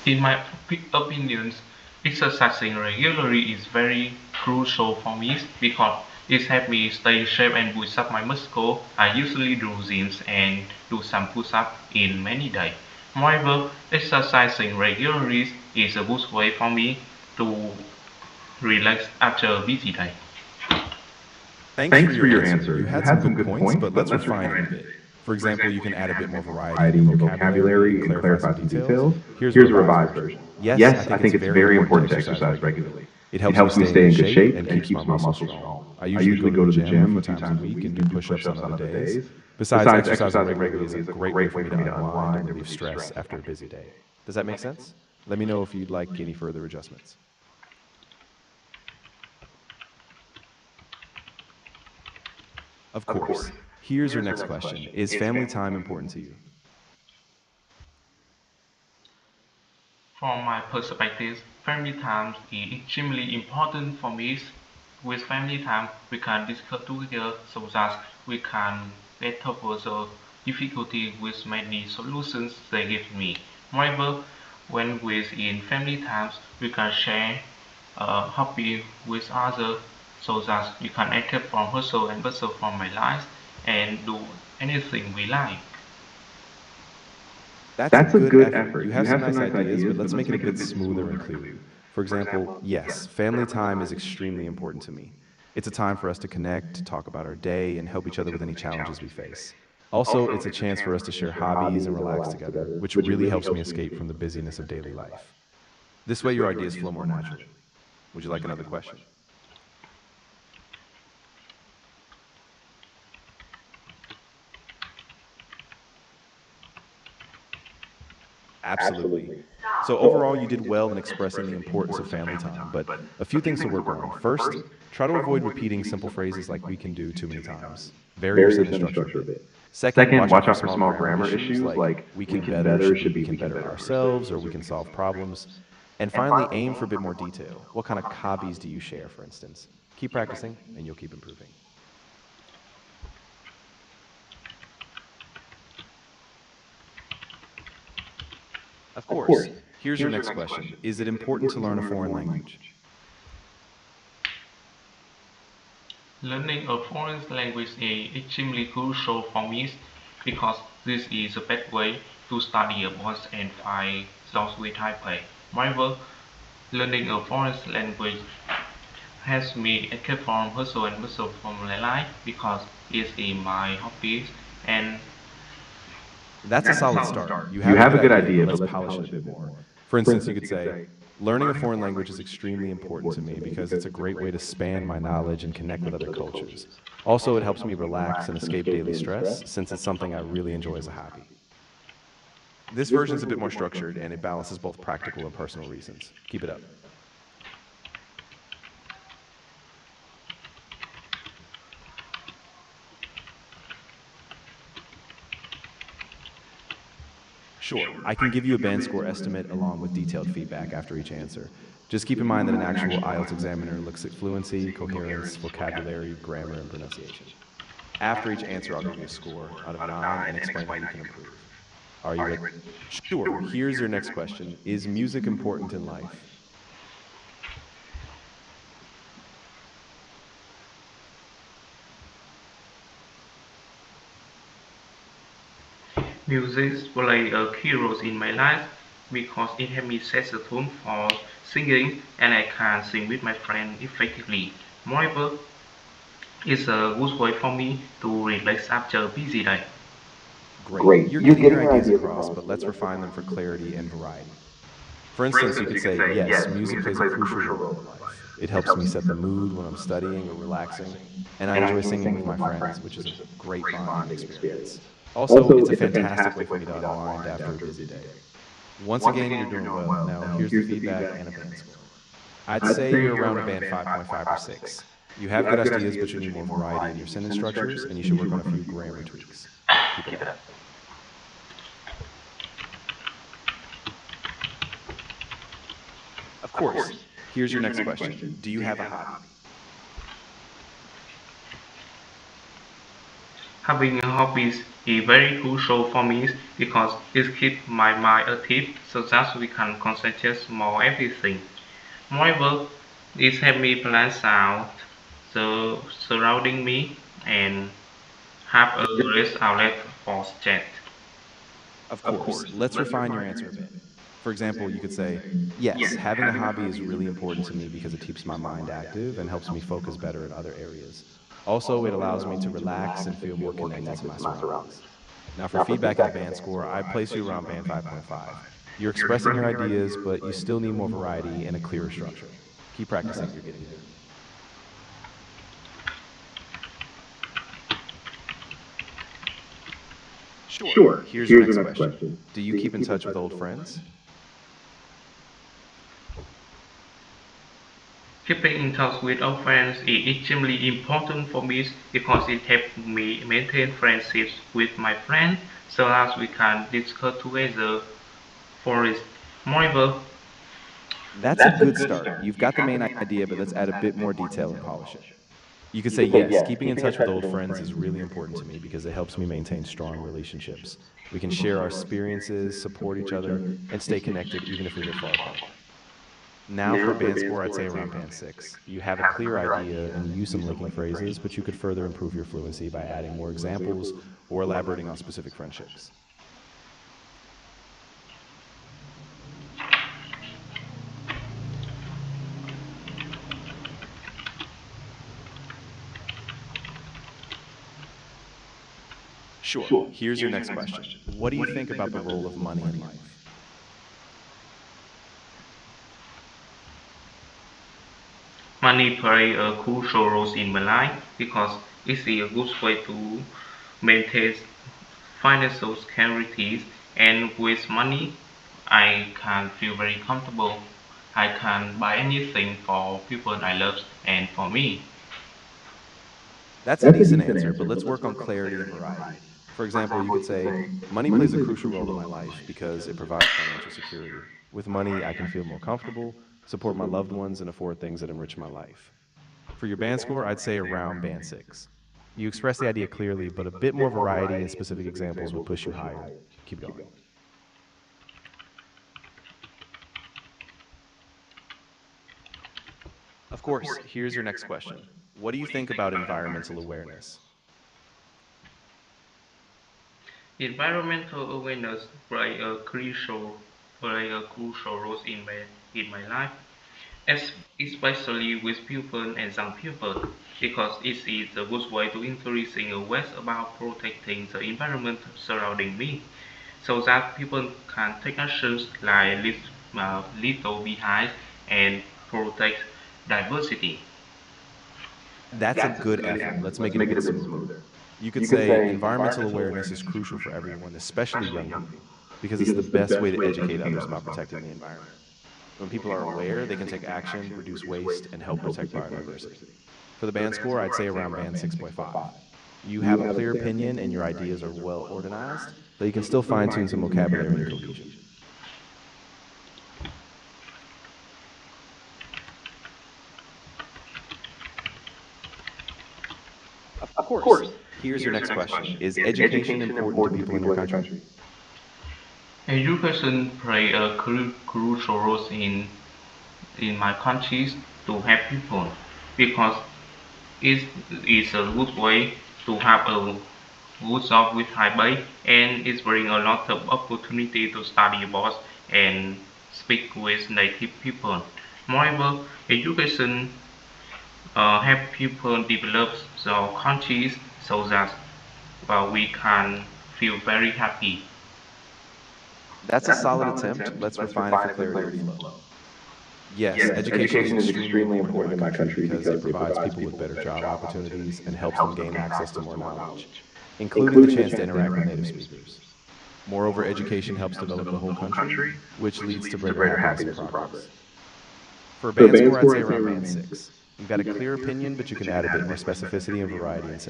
In my opinion, exercising regularly is very crucial for me because it helps me stay in shape and boost up my muscle. I usually do gyms and do some push-ups in many days. Moreover, exercising regularly is a good way for me to relax after a busy day. Thanks for Thanks for your your answer. answer. You You had some had some good good points, points, but but let's let's refine them refine a it a bit. bit. For For example, you example, can you can add a add bit a more bit more variety in variety the in the vocabulary vocabulary and and clarify some clarify some details. details. Here's a Here's a revised revised version. version. Yes, I Yes, I think it's think it's very very important to important to exercise exercise regularly. regularly. It It helps me helps me stay in stay good in good shape shape and and keeps my keeps my muscles muscles strong. strong. I I usually go usually to the go to the gym a gym few a few times a times a week and week do and do push-ups on push-ups on other other days. days. Besides, Besides, exercising exercising regularly is regularly a is a great way great for way me for to me to unwind and unwind and relieve relieve stress stress. after a busy day. Does that make sense? Let me know if you'd like any further adjustments. Of Of course. course. Here's your Here's your next next question. question. Is Is family family time time important to important to you? you? From my perspective, family time is extremely important for me. With family time, we can discuss together so that we can get over the difficulty with many solutions they give me. Moreover, when within family times, we can share hobby with others so that we can escape from hustle and bustle from my life and do anything we like. That's a That's a good good effort. You effort. have You some have some nice nice ideas, but ideas, let's but make let's it a make it a bit bit smoother and smoother and clearer. clearer. For For example, example, yes, yes, family family time is time is extremely extremely important to important to me. me. It's a time for us to connect, to talk about our day, and help each Help other each with other any with any challenges we challenges we face. face. Also, Also, it's a it's a chance for chance us for to us to share share hobbies and hobbies and relax relax together, together, which which really really helps me helps me escape escape from the from the busyness busyness of of daily daily life. life. This way, This your way, your ideas ideas flow more flow more naturally. naturally. Would you Would like you like another another question? question? Absolutely. Absolutely. So, So overall, you overall, did you did well in well in expressing the expressing the importance of importance of family family time, time, but but a a few few things to things to work work on. on. First, First, try to try to avoid avoid repeating repeating simple simple phrases phrases like like we we can can do do too many too many times. times. Vary your Vary your sentence sentence structure a structure a bit. bit. Second, Second, watch out watch for out for small small grammar grammar issues issues like like we we can can better better should be should we be can we can better better ourselves or ourselves we or we can can solve solve problems. problems. And And finally, finally, aim for a aim bit for a more bit more detail. detail. What kind What of kind of hobbies do hobbies you do you share, share, for for instance? instance? Keep Keep practicing practicing and you'll keep improving. Of Of course. course. Here's your Here's your next next question. question. Is it Is it important to important to learn a learn a foreign foreign language? language? Learning a foreign language is extremely crucial for me because this is the best way to study abroad and find jobs with high pay. Moreover, learning a foreign language helps me escape from hustle and bustle from my life because it's in my hobbies and That's a That's a solid solid start. start. You You have a have good a good idea, but idea, let's but let's polish it a polish it bit a bit more. more. For For instance, you instance, could you could say, say, learning a learning a foreign foreign language is language is extremely extremely important to important to me me because it's because a it's a great way great to way to expand my expand my knowledge and knowledge and connect with connect other with other cultures. cultures. Also, it Also, it helps me helps me relax and relax and escape escape daily daily stress stress since it's since it's something I something I really really enjoy enjoy as a as a hobby. hobby. This This version is a version bit is a more bit more structured structured and it and it balances balances both both practical and practical and personal personal reasons. reasons. Keep it up. Sure, Sure, I I can give can you a give you a band band score score estimate estimate along with along with detailed detailed feedback feedback after each after each answer. answer. Just keep in Just keep mind in that an mind that an actual actual IELTS IELTS examiner examiner looks at looks at fluency, fluency, coherence, coherence, vocabulary, vocabulary, grammar, grammar, and and pronunciation. pronunciation. After After each each answer, answer, I'll I'll give you give a you a score score out of out of 9 and 9 and explain how explain you how can you can improve. improve. Are you Are you ready? ready? Sure. Sure. Here's your Here's your next next question. question. Is Is music music important in important in life? life? music play a key role in my life because it helps me set the tone for singing and I can sing with my friends effectively. Moreover, it's a good way for me to relax after a busy day. Great. Great. You're You're getting your getting your ideas ideas across, across, but but let's let's refine them refine for them for clarity clarity and and variety. variety. For For instance, you instance, could you could say, say, yes, yes, music music plays a plays a crucial crucial role role in in life. life. It It helps me helps me set the set the mood mood when when I'm I'm studying or studying or relaxing, relaxing, and I and I enjoy enjoy singing with singing my with my friends, friends, which is which a is a great great bonding bonding experience. experience. Also, Also, it's a it's a fantastic way fantastic for way me for to me to unwind unwind after a after a busy busy day. day. Once Once again, you're again, you're doing doing well. well. Now, Now, here's the here's the feedback feedback and a and a band band score. score. I'd I'd say say you're you're around a around a band band 5.5 or 5.5 or 6. 6. You You have good have good ideas, but ideas, you but need you more need more variety in variety your in your sentence sentence structures, structures, and you and should you work should on a work on a few few grammar grammar tweaks. tweaks. Keep it Keep up. it up. Of Of course. course. Here's your Here's your next next question. question. Do you Do you have a have a hobby? hobby? Having a hobby is very crucial for me because it keeps my mind active so that we can concentrate more everything. Moreover, it helps me plan out the surrounding me and have a rest outlet for stress. Of course, let's refine your answer a bit. For example, you could say, yes, having a hobby is really important to me because it keeps my mind active and helps me focus better in other areas. Also, it allows me to relax and feel more connected to my surroundings. Now, for feedback in the band score, I'd place you around band 5.5. You're expressing your ideas, but you still need more variety and a clearer structure. Keep practicing, you're getting there. Sure. Here's your next question. Do you keep in touch with old friends? Keeping in touch with old friends is extremely important for me because it helps me maintain friendships with my friends so that we can discuss together. For it. Moreover, That's a good start. You've got the main idea, but let's add a bit more detail and polish it. You could say, yes, keeping in touch with old friends is really important to me because it helps me maintain strong relationships. We can share our experiences, support each other, and stay connected even if we live far apart. Now, for a band score, I'd say around band 6. You have a clear idea and you use some linking phrases, but you could further improve your fluency by adding more examples or elaborating on specific friendships. Sure. Here's your next question. What do you think about the role of money in life? money plays a crucial role in my life because it's a good way to maintain financial security, and with money I can feel very comfortable. I can buy anything for people I love and for me. That's a decent answer, but let's work on clarity and variety. For example, you could say, money plays a crucial role in my life because it provides financial security. With money, I can feel more comfortable, support my loved ones, and afford things that enrich my life. For your band score, I'd say around band 6. You express the idea clearly, but a bit more variety and specific examples would push you higher. Keep going. Of course, here's your next question. What do you think about environmental awareness? Environmental awareness play a crucial role in my life, especially with people and young people, because it is a good way to increasing awareness about protecting the environment surrounding me, so that people can take actions like leave little behind and protect diversity. That's a good effort. Let's make it a bit smoother. You could say environmental awareness is crucial for everyone, especially young people, because it's the best way to educate others about protecting the environment. When people are aware, they can take action, reduce waste, and help protect biodiversity. For the band score, I'd say around band 6.5. You have a clear opinion and your ideas are well organized, though you can still fine tune some vocabulary and cohesion. Of course. Here's your next question. Is education important to people in your country? Education play a crucial role in my countries to help people because it is a good way to have a good job with high pay, and it brings a lot of opportunity to study abroad and speak with native people. Moreover, education help people develop their countries so that we can feel very happy. That's a solid attempt. Let's refine it for clarity and flow. Yes, education is extremely important in my country because it provides people with better job opportunities and helps them gain access to more knowledge, including the chance to interact with native speakers. Moreover, education helps develop the whole country, which leads to greater happiness and progress. For a band score, I'd say around band 6. You've got a clear opinion, but you can add a bit more specificity and variety in